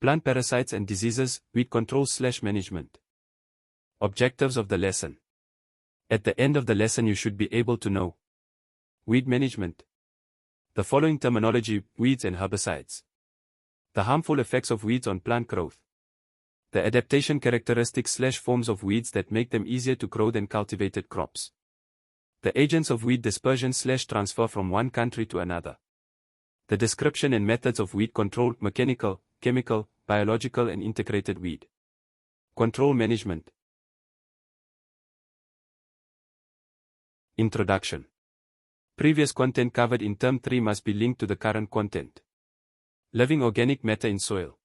Plant parasites and diseases, weed control/management. Objectives of the lesson. At the end of the lesson you should be able to know. Weed management. The following terminology: weeds and herbicides. The harmful effects of weeds on plant growth. The adaptation characteristics/forms of weeds that make them easier to grow than cultivated crops. The agents of weed dispersion/transfer from one country to another. The description and methods of weed control: mechanical, chemical, biological and integrated weed control management. Introduction. Previous content covered in Term 3 must be linked to the current content. Living organic matter in soil.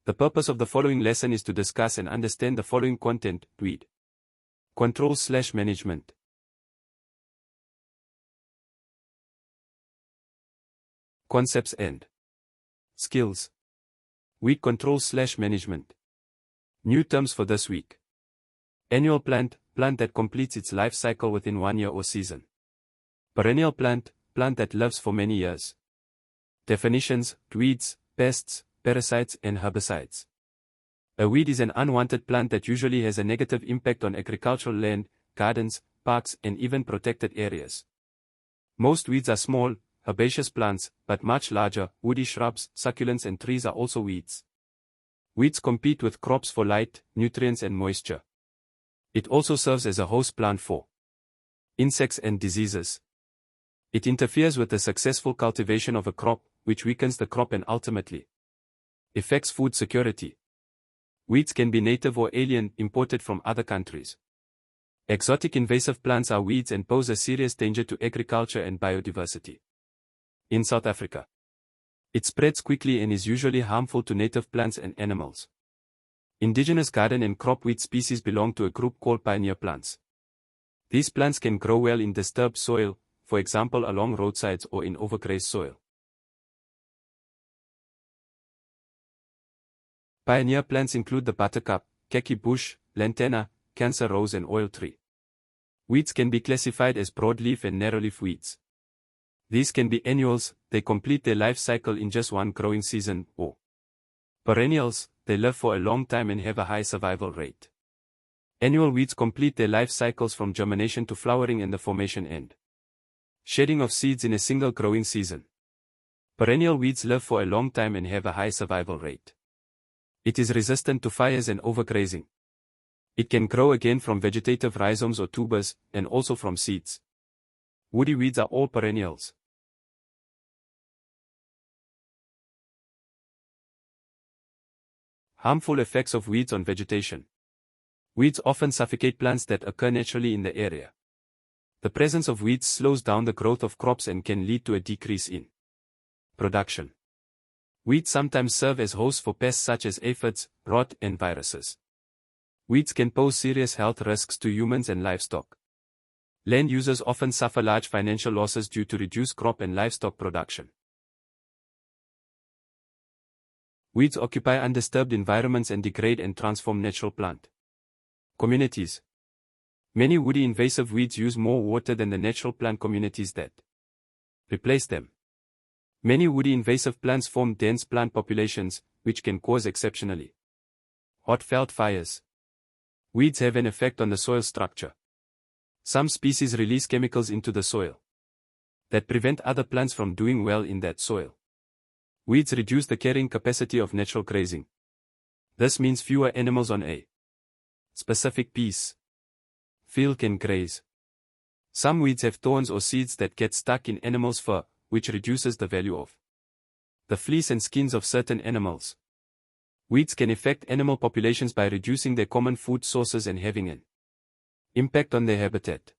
The purpose of the following lesson is to discuss and understand the following content: weed control/management. Concepts and skills. Weed control/management. New terms for this week. Annual plant, plant that completes its life cycle within 1 year or season. Perennial plant, plant that lives for many years. Definitions: weeds, pests, parasites and herbicides. A weed is an unwanted plant that usually has a negative impact on agricultural land, gardens, parks and even protected areas. Most weeds are small, herbaceous plants, but much larger, woody shrubs, succulents and trees are also weeds. Weeds compete with crops for light, nutrients and moisture. It also serves as a host plant for insects and diseases. It interferes with the successful cultivation of a crop, which weakens the crop and ultimately affects food security. Weeds can be native or alien, imported from other countries. Exotic invasive plants are weeds and pose a serious danger to agriculture and biodiversity. In South Africa, it spreads quickly and is usually harmful to native plants and animals. Indigenous garden and crop weed species belong to a group called pioneer plants. These plants can grow well in disturbed soil, for example along roadsides or in overgrazed soil. Pioneer plants include the buttercup, khaki bush, lantana, cancer rose and oil tree. Weeds can be classified as broadleaf and narrowleaf weeds. These can be annuals, they complete their life cycle in just one growing season, or perennials, they live for a long time and have a high survival rate. Annual weeds complete their life cycles from germination to flowering and the formation and shedding of seeds in a single growing season. Perennial weeds live for a long time and have a high survival rate. It is resistant to fires and overgrazing. It can grow again from vegetative rhizomes or tubers, and also from seeds. Woody weeds are all perennials. Harmful effects of weeds on vegetation. Weeds often suffocate plants that occur naturally in the area. The presence of weeds slows down the growth of crops and can lead to a decrease in production. Weeds sometimes serve as hosts for pests such as aphids, rot, and viruses. Weeds can pose serious health risks to humans and livestock. Land users often suffer large financial losses due to reduced crop and livestock production. Weeds occupy undisturbed environments and degrade and transform natural plant communities. Many woody invasive weeds use more water than the natural plant communities that replace them. Many woody invasive plants form dense plant populations, which can cause exceptionally hot veld fires. Weeds have an effect on the soil structure. Some species release chemicals into the soil that prevent other plants from doing well in that soil. Weeds reduce the carrying capacity of natural grazing. This means fewer animals on a specific piece field can graze. Some weeds have thorns or seeds that get stuck in animals' fur, which reduces the value of the fleece and skins of certain animals. Weeds can affect animal populations by reducing their common food sources and having an impact on their habitat.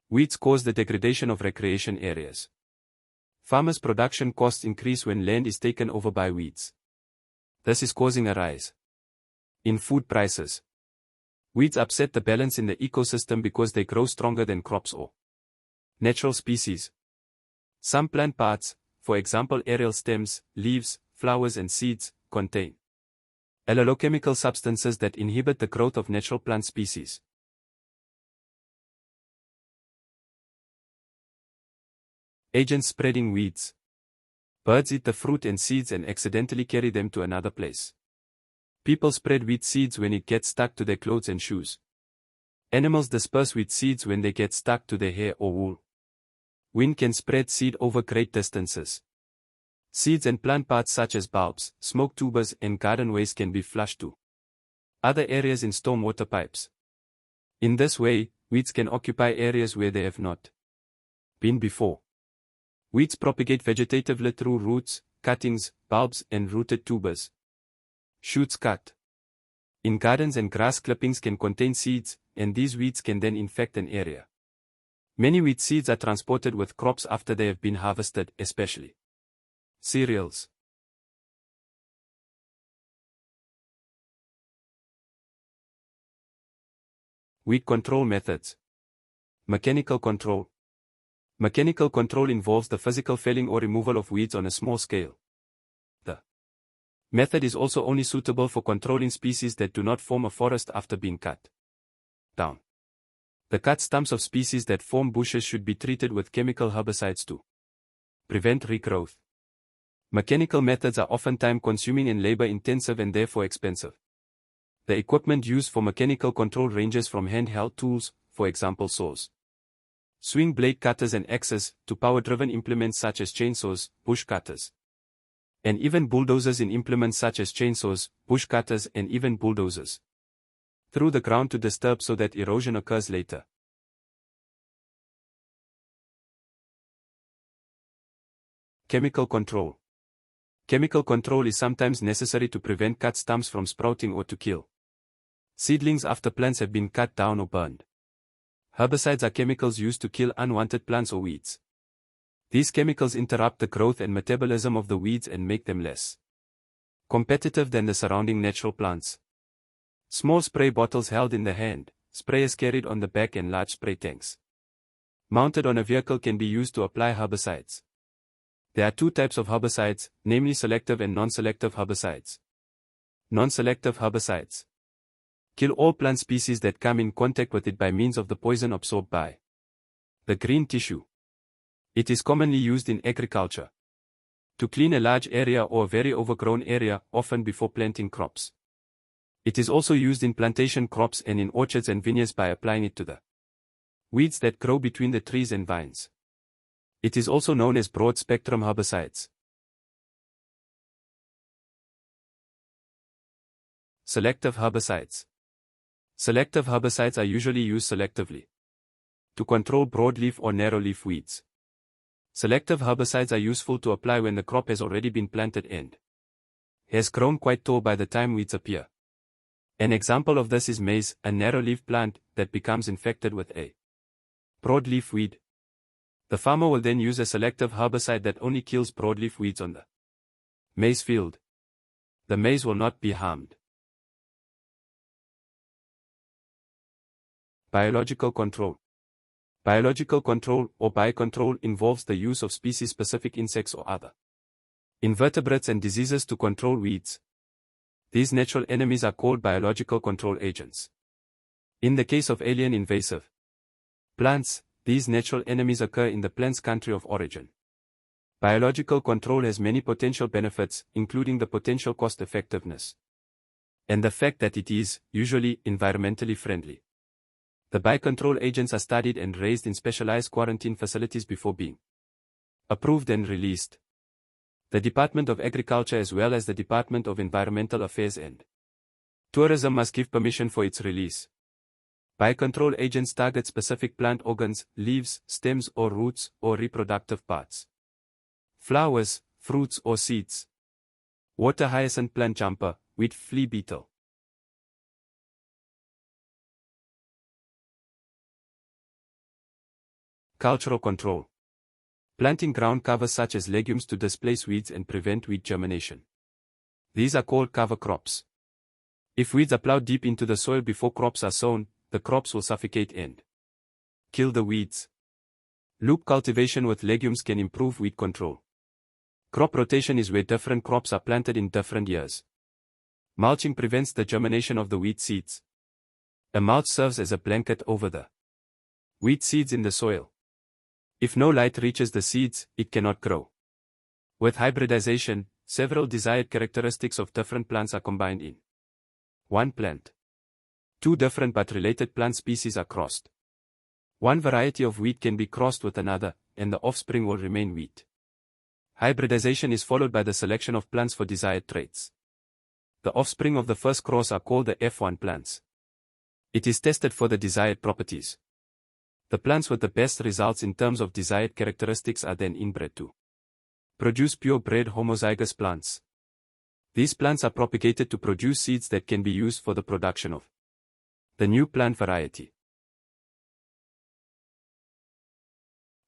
Weeds cause the degradation of recreation areas. Farmers' production costs increase when land is taken over by weeds. This is causing a rise in food prices. Weeds upset the balance in the ecosystem because they grow stronger than crops or natural species. Some plant parts, for example aerial stems, leaves, flowers and seeds, contain allelochemical substances that inhibit the growth of natural plant species. Agents spreading weeds. Birds eat the fruit and seeds and accidentally carry them to another place. People spread wheat seeds when it gets stuck to their clothes and shoes. Animals disperse wheat seeds when they get stuck to their hair or wool. Wind can spread seed over great distances. Seeds and plant parts such as bulbs, smoke tubers and garden waste can be flushed to other areas in stormwater pipes. In this way, weeds can occupy areas where they have not been before. Weeds propagate vegetatively through roots, cuttings, bulbs and rooted tubers. Shoots cut in gardens and grass clippings can contain seeds, and these weeds can then infect an area. Many wheat seeds are transported with crops after they have been harvested, especially cereals. Weed control methods. Mechanical control. Mechanical control involves the physical felling or removal of weeds on a small scale. The method is also only suitable for controlling species that do not form a forest after being cut down. The cut stumps of species that form bushes should be treated with chemical herbicides to prevent regrowth. Mechanical methods are often time-consuming and labor-intensive and therefore expensive. The equipment used for mechanical control ranges from handheld tools, for example saws, swing blade cutters and axes, to power-driven implements such as chainsaws, bush cutters, and even bulldozers in implements such as chainsaws, bush cutters and even bulldozers through the ground to disturb so that erosion occurs later. Chemical control. Chemical control is sometimes necessary to prevent cut stumps from sprouting or to kill seedlings after plants have been cut down or burned. Herbicides are chemicals used to kill unwanted plants or weeds. These chemicals interrupt the growth and metabolism of the weeds and make them less competitive than the surrounding natural plants. Small spray bottles held in the hand, sprayers carried on the back and large spray tanks mounted on a vehicle can be used to apply herbicides. There are two types of herbicides, namely selective and non-selective herbicides. Non-selective herbicides kill all plant species that come in contact with it by means of the poison absorbed by the green tissue. It is commonly used in agriculture to clean a large area or a very overgrown area, often before planting crops. It is also used in plantation crops and in orchards and vineyards by applying it to the weeds that grow between the trees and vines. It is also known as broad-spectrum herbicides. Selective herbicides. Selective herbicides are usually used selectively to control broadleaf or narrowleaf weeds. Selective herbicides are useful to apply when the crop has already been planted and has grown quite tall by the time weeds appear. An example of this is maize, a narrowleaf plant that becomes infected with a broadleaf weed. The farmer will then use a selective herbicide that only kills broadleaf weeds on the maize field. The maize will not be harmed. Biological control. Biological control, or biocontrol, involves the use of species-specific insects or other invertebrates and diseases to control weeds. These natural enemies are called biological control agents. In the case of alien invasive plants, these natural enemies occur in the plant's country of origin. Biological control has many potential benefits, including the potential cost-effectiveness and the fact that it is, usually, environmentally friendly. The biocontrol agents are studied and raised in specialized quarantine facilities before being approved and released. The Department of Agriculture as well as the Department of Environmental Affairs and Tourism must give permission for its release. Biocontrol agents target specific plant organs, leaves, stems or roots, or reproductive parts. Flowers, fruits or seeds. Water hyacinth plant jumper, wheat flea beetle. Cultural control. Planting ground cover such as legumes to displace weeds and prevent weed germination. These are called cover crops. If weeds are plowed deep into the soil before crops are sown, the crops will suffocate and kill the weeds. Loop cultivation with legumes can improve weed control. Crop rotation is where different crops are planted in different years. Mulching prevents the germination of the weed seeds. A mulch serves as a blanket over the weed seeds in the soil. If no light reaches the seeds, it cannot grow. With hybridization, several desired characteristics of different plants are combined in one plant. Two different but related plant species are crossed. One variety of wheat can be crossed with another, and the offspring will remain wheat. Hybridization is followed by the selection of plants for desired traits. The offspring of the first cross are called the F1 plants. It is tested for the desired properties. The plants with the best results in terms of desired characteristics are then inbred to produce purebred homozygous plants. These plants are propagated to produce seeds that can be used for the production of the new plant variety.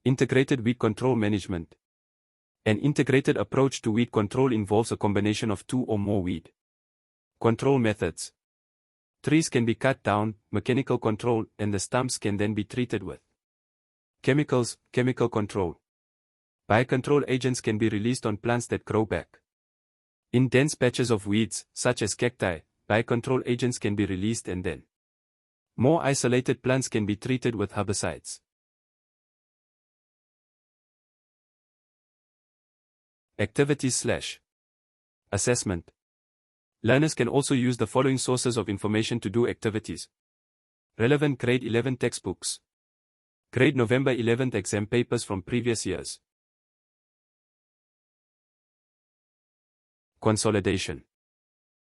Integrated weed control management. An integrated approach to weed control involves a combination of two or more weed control methods. Trees can be cut down, mechanical control, and the stumps can then be treated with chemicals, chemical control. Biocontrol agents can be released on plants that grow back. In dense patches of weeds, such as cacti, biocontrol agents can be released and then more isolated plants can be treated with herbicides. Activities/assessment. Learners can also use the following sources of information to do activities. Relevant Grade 11 textbooks. Grade November 11th exam papers from previous years. Consolidation.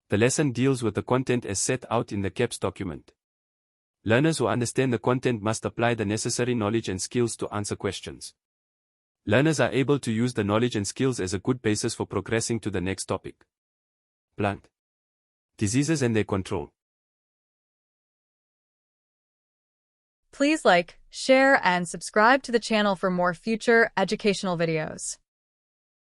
The lesson deals with the content as set out in the KEPS document. Learners who understand the content must apply the necessary knowledge and skills to answer questions. Learners are able to use the knowledge and skills as a good basis for progressing to the next topic. Plant diseases and their control. Please like, share, and subscribe to the channel for more future educational videos.